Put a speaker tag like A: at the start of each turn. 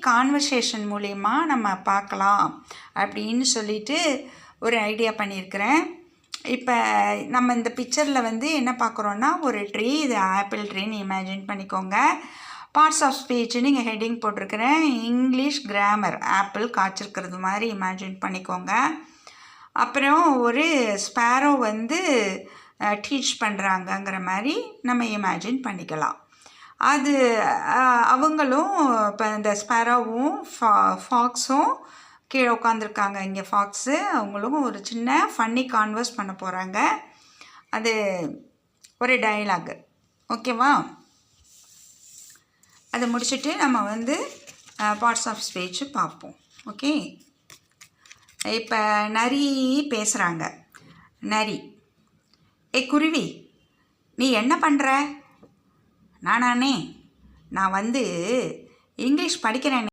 A: Conversation மூலயமா நம்ம பார்க்கலாம் அப்படின்னு சொல்லிட்டு ஒரு ஐடியா பண்ணியிருக்கிறேன். இப்போ நம்ம இந்த பிக்சரில் வந்து என்ன பார்க்குறோன்னா ஒரு ட்ரீ, இது ஆப்பிள் ட்ரீன்னு இமேஜின் பண்ணிக்கோங்க. பார்ட்ஸ் ஆஃப் ஸ்பீச்சுன்னு இங்கே ஹெட்டிங் போட்டிருக்கிறேன். இங்கிலீஷ் கிராமர், ஆப்பிள் காய்ச்சிருக்கிறது மாதிரி இமேஜின் பண்ணிக்கோங்க. அப்புறம் ஒரு ஸ்பேரோ வந்து டீச் பண்ணுறாங்கங்கிற மாதிரி நம்ம இமேஜின் பண்ணிக்கலாம். அது அவங்களும் இப்போ இந்த ஸ்பேரோவும் ஃபாக்ஸும் கீழே உட்காந்துருக்காங்க. இங்கே ஃபாக்ஸு அவங்களும் ஒரு சின்ன ஃபன்னி கான்வர்ஸ் பண்ண போகிறாங்க. அது ஒரு டயலாகு, ஓகேவா? அதை முடிச்சுட்டு நம்ம வந்து பார்ட்ஸ் ஆஃப் ஸ்பீச்சு பார்ப்போம். ஓகே, இப்போ நரி பேசுகிறாங்க. நரி, குருவி, நீ என்ன பண்ணுற? நானே நான் வந்து இங்கிலீஷ் படிக்கிறேன்.